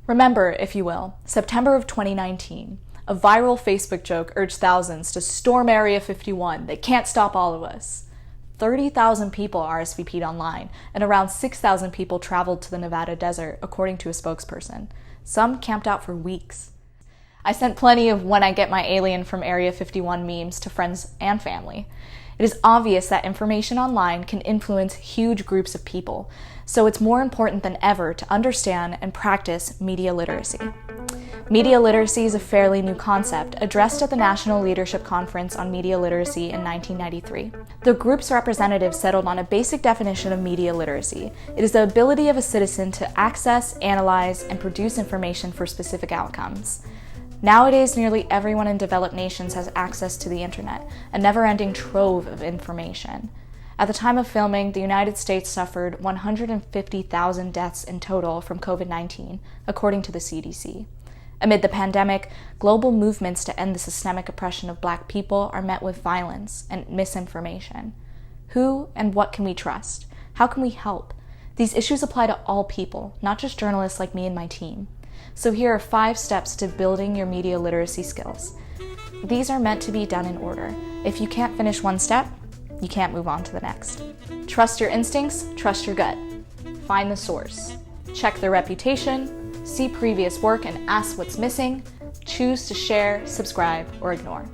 Remember, if you will, September of 2019. A viral Facebook joke urged thousands to storm Area 51. They can't stop all of us. 30,000 people RSVP'd online, and around 6,000 people traveled to the Nevada desert, according to a spokesperson. Some camped out for weeks. I sent plenty of "when I get my alien from Area 51" memes to friends and family. It is obvious that information online can influence huge groups of people, so it's more important than ever to understand and practice media literacy. Media literacy is a fairly new concept, addressed at the National Leadership Conference on Media Literacy in 1993. The group's representatives settled on a basic definition of media literacy. It is the ability of a citizen to access, analyze, and produce information for specific outcomes. Nowadays, nearly everyone in developed nations has access to the internet, a never-ending trove of information. At the time of filming, the United States suffered 150,000 deaths in total from COVID-19, according to the CDC. Amid the pandemic, global movements to end the systemic oppression of Black people are met with violence and misinformation. Who and what can we trust? How can we help? These issues apply to all people, not just journalists like me and my team. So here are 5 steps to building your media literacy skills. These are meant to be done in order. If you can't finish one step, you can't move on to the next. Trust your instincts, trust your gut. Find the source. Check their reputation, see previous work and ask what's missing. Choose to share, subscribe, or ignore.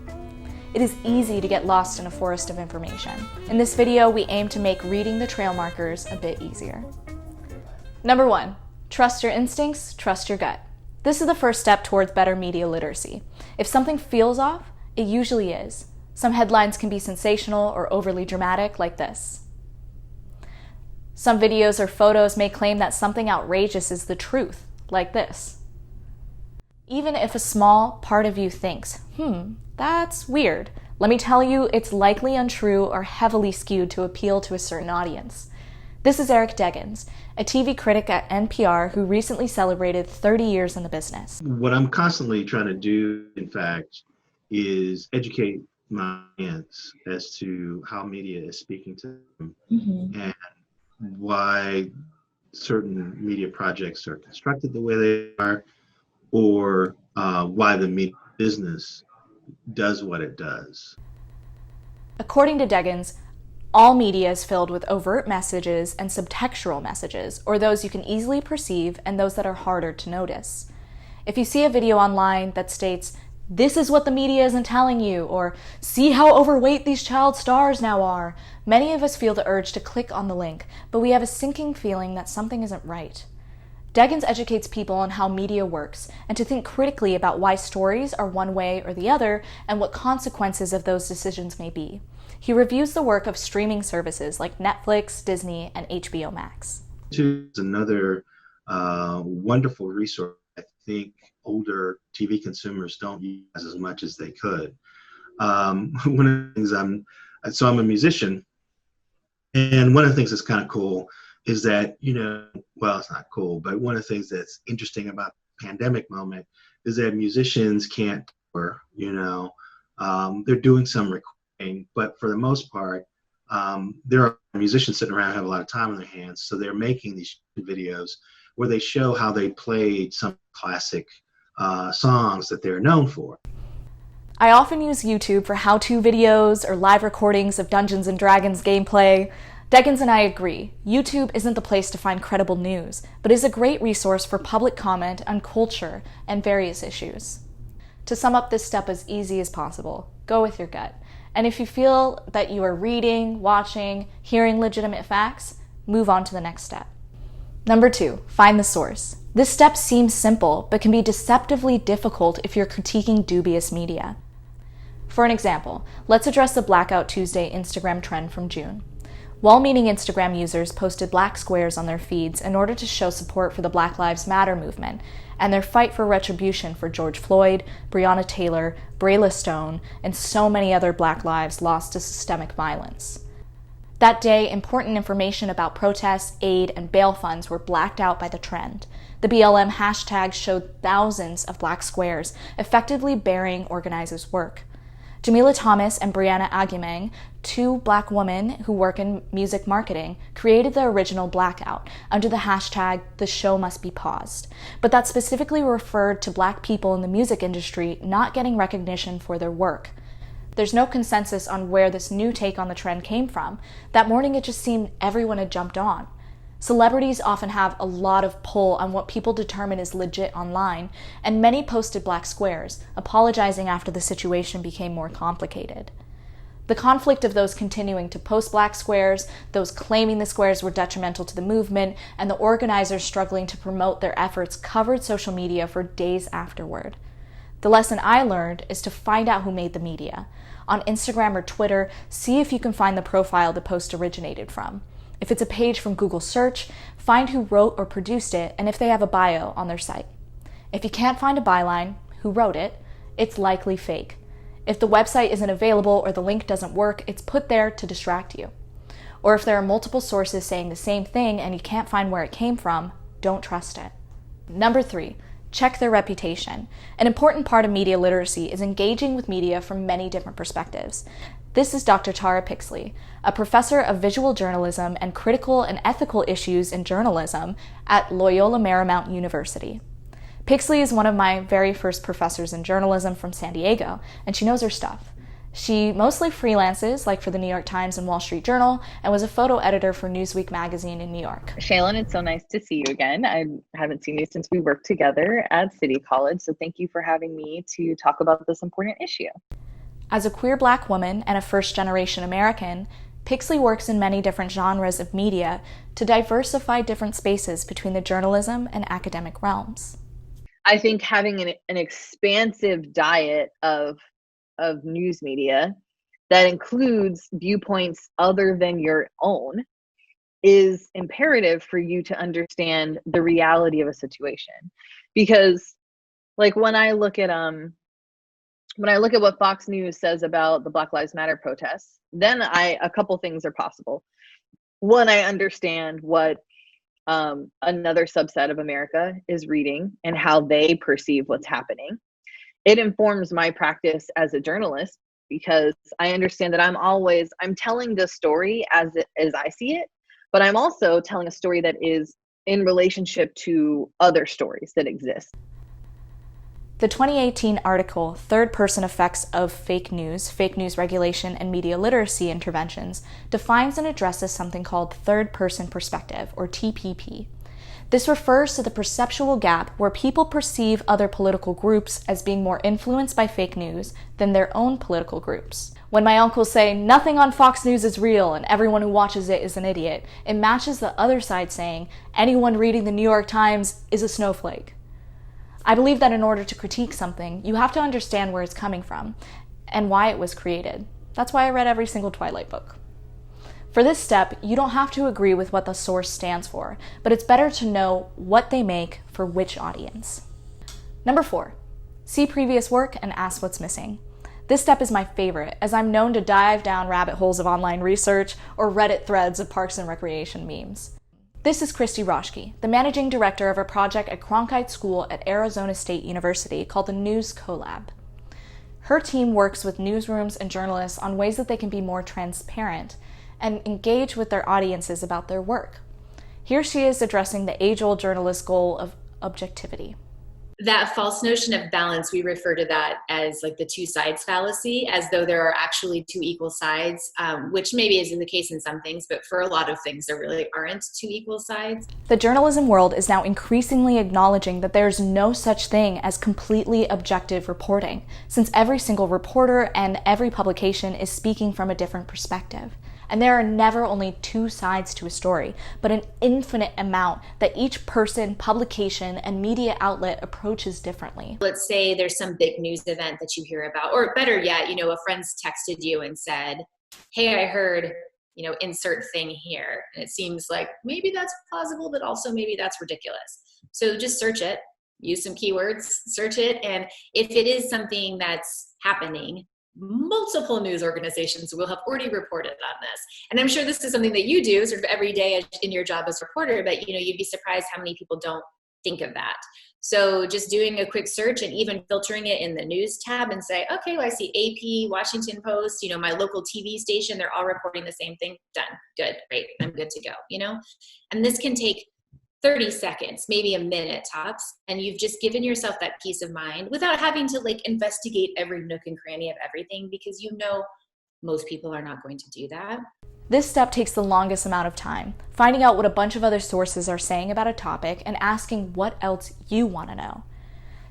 It is easy to get lost in a forest of information. In this video, we aim to make reading the trail markers a bit easier. Number 1, trust your instincts, trust your gut. This is the first step towards better media literacy. If something feels off, it usually is. Some headlines can be sensational or overly dramatic, like this. Some videos or photos may claim that something outrageous is the truth, like this. Even if a small part of you thinks, that's weird, let me tell you it's likely untrue or heavily skewed to appeal to a certain audience. This is Eric Deggans, a TV critic at NPR who recently celebrated 30 years in the business. What I'm constantly trying to do, in fact, is educate my audience as to how media is speaking to them and why certain media projects are constructed the way they are, or why the media business does what it does. According to Deggans, all media is filled with overt messages and subtextual messages, or those you can easily perceive and those that are harder to notice. If you see a video online that states, "This is what the media isn't telling you," or "See how overweight these child stars now are," many of us feel the urge to click on the link, but we have a sinking feeling that something isn't right. Deggans educates people on how media works and to think critically about why stories are one way or the other and what consequences of those decisions may be. He reviews the work of streaming services like Netflix, Disney, and HBO Max. YouTube is another wonderful resource I think older TV consumers don't use as much as they could. One of the things I'm a musician, and one of the things that's kind of cool is that, well, it's not cool, but one of the things that's interesting about the pandemic moment is that musicians can't tour, they're doing some recording, but for the most part, there are musicians sitting around who have a lot of time on their hands, so they're making these videos where they show how they played some classic songs that they're known for. I often use YouTube for how-to videos or live recordings of Dungeons & Dragons gameplay. Deggans and I agree, YouTube isn't the place to find credible news, but is a great resource for public comment on culture and various issues. To sum up this step as easy as possible, go with your gut. And if you feel that you are reading, watching, hearing legitimate facts, move on to the next step. Number 2, find the source. This step seems simple, but can be deceptively difficult if you're critiquing dubious media. For an example, let's address the Blackout Tuesday Instagram trend from June. Well-meaning Instagram users posted black squares on their feeds in order to show support for the Black Lives Matter movement and their fight for retribution for George Floyd, Breonna Taylor, Brayla Stone, and so many other Black lives lost to systemic violence. That day, important information about protests, aid, and bail funds were blacked out by the trend. The BLM hashtag showed thousands of black squares, effectively burying organizers' work. Jamila Thomas and Brianna Agumang, two Black women who work in music marketing, created the original Blackout under the hashtag "The Show Must Be Paused," but that specifically referred to Black people in the music industry not getting recognition for their work. There's no consensus on where this new take on the trend came from. That morning it just seemed everyone had jumped on. Celebrities often have a lot of pull on what people determine is legit online, and many posted black squares, apologizing after the situation became more complicated. The conflict of those continuing to post black squares, those claiming the squares were detrimental to the movement, and the organizers struggling to promote their efforts covered social media for days afterward. The lesson I learned is to find out who made the media. On Instagram or Twitter, see if you can find the profile the post originated from. If it's a page from Google search, find who wrote or produced it and if they have a bio on their site. If you can't find a byline, who wrote it, it's likely fake. If the website isn't available or the link doesn't work, it's put there to distract you. Or if there are multiple sources saying the same thing and you can't find where it came from, don't trust it. Number 3, check their reputation. An important part of media literacy is engaging with media from many different perspectives. This is Dr. Tara Pixley, a professor of visual journalism and critical and ethical issues in journalism at Loyola Marymount University. Pixley is one of my very first professors in journalism from San Diego, and she knows her stuff. She mostly freelances, like for the New York Times and Wall Street Journal, and was a photo editor for Newsweek magazine in New York. Shaylin, it's so nice to see you again. I haven't seen you since we worked together at City College, so thank you for having me to talk about this important issue. As a queer Black woman and a first-generation American, Pixley works in many different genres of media to diversify different spaces between the journalism and academic realms. I think having an expansive diet of news media that includes viewpoints other than your own is imperative for you to understand the reality of a situation. Because like when I look at what Fox News says about the Black Lives Matter protests, then a couple things are possible. One, I understand what another subset of America is reading and how they perceive what's happening. It informs my practice as a journalist because I understand that I'm telling the story as I see it, but I'm also telling a story that is in relationship to other stories that exist. The 2018 article, Third-Person Effects of Fake News Regulation and Media Literacy Interventions, defines and addresses something called third-person perspective, or TPP. This refers to the perceptual gap where people perceive other political groups as being more influenced by fake news than their own political groups. When my uncles say, "Nothing on Fox News is real and everyone who watches it is an idiot," it matches the other side saying, "Anyone reading the New York Times is a snowflake." I believe that in order to critique something, you have to understand where it's coming from and why it was created. That's why I read every single Twilight book. For this step, you don't have to agree with what the source stands for, but it's better to know what they make for which audience. Number 4, see previous work and ask what's missing. This step is my favorite, as I'm known to dive down rabbit holes of online research or Reddit threads of Parks and Recreation memes. This is Christy Roschke, the managing director of a project at Cronkite School at Arizona State University called the News Collab. Her team works with newsrooms and journalists on ways that they can be more transparent and engage with their audiences about their work. Here she is addressing the age-old journalist goal of objectivity. That false notion of balance, we refer to that as like the two sides fallacy, as though there are actually two equal sides, which maybe isn't the case in some things, but for a lot of things, there really aren't two equal sides. The journalism world is now increasingly acknowledging that there's no such thing as completely objective reporting, since every single reporter and every publication is speaking from a different perspective. And there are never only two sides to a story, but an infinite amount that each person, publication, and media outlet approaches differently. Let's say there's some big news event that you hear about, or better yet, a friend's texted you and said, "Hey, I heard, insert thing here." And it seems like maybe that's plausible, but also maybe that's ridiculous. So just search it, use some keywords, search it. And if it is something that's happening, multiple news organizations will have already reported on this. And I'm sure this is something that you do sort of every day in your job as a reporter, but you'd be surprised how many people don't think of that. So just doing a quick search and even filtering it in the news tab and say, okay, well, I see AP, Washington Post, my local TV station, they're all reporting the same thing. Done. Good. Great. I'm good to go, And this can take 30 seconds, maybe a minute tops, and you've just given yourself that peace of mind without having to investigate every nook and cranny of everything, because most people are not going to do that. This step takes the longest amount of time, finding out what a bunch of other sources are saying about a topic and asking what else you want to know.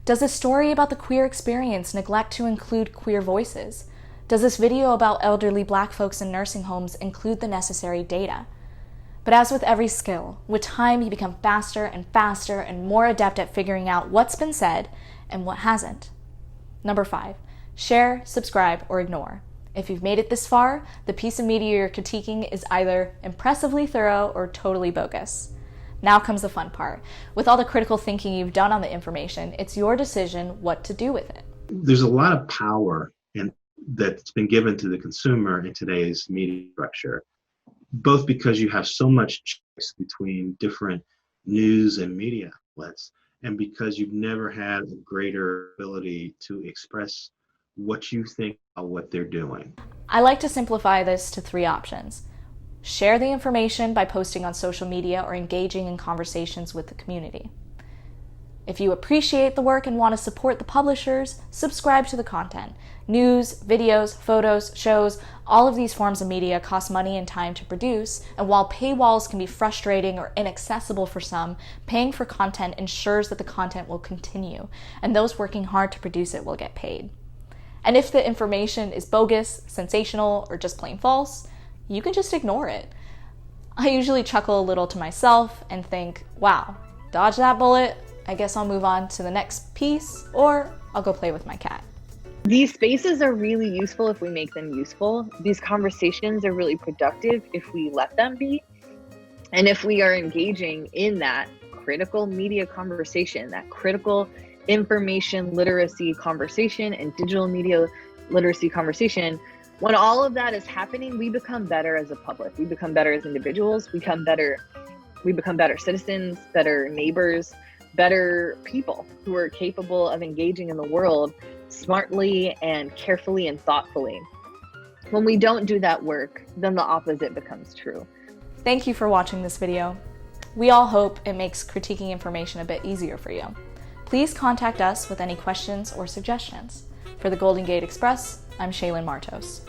Does this story about the queer experience neglect to include queer voices? Does this video about elderly Black folks in nursing homes include the necessary data? But as with every skill, with time you become faster and faster and more adept at figuring out what's been said and what hasn't. Number 5, share, subscribe, or ignore. If you've made it this far, the piece of media you're critiquing is either impressively thorough or totally bogus. Now comes the fun part. With all the critical thinking you've done on the information, it's your decision what to do with it. There's a lot of power that's been given to the consumer in today's media structure, both because you have so much choice between different news and media outlets, and because you've never had a greater ability to express what you think about what they're doing. I like to simplify this to 3 options. Share the information by posting on social media or engaging in conversations with the community. If you appreciate the work and want to support the publishers, subscribe to the content. News, videos, photos, shows, all of these forms of media cost money and time to produce, and while paywalls can be frustrating or inaccessible for some, paying for content ensures that the content will continue, and those working hard to produce it will get paid. And if the information is bogus, sensational, or just plain false, you can just ignore it. I usually chuckle a little to myself and think, wow, dodge that bullet, I guess I'll move on to the next piece, or I'll go play with my cat. These spaces are really useful if we make them useful. These conversations are really productive if we let them be. And if we are engaging in that critical media conversation, that critical information literacy conversation and digital media literacy conversation, when all of that is happening, we become better as a public. We become better as individuals. We become better citizens, better neighbors, better people who are capable of engaging in the world smartly and carefully and thoughtfully. When we don't do that work, then the opposite becomes true. Thank you for watching this video. We all hope it makes critiquing information a bit easier for you. Please contact us with any questions or suggestions. For the Golden Gate Express, I'm Shaylin Martos.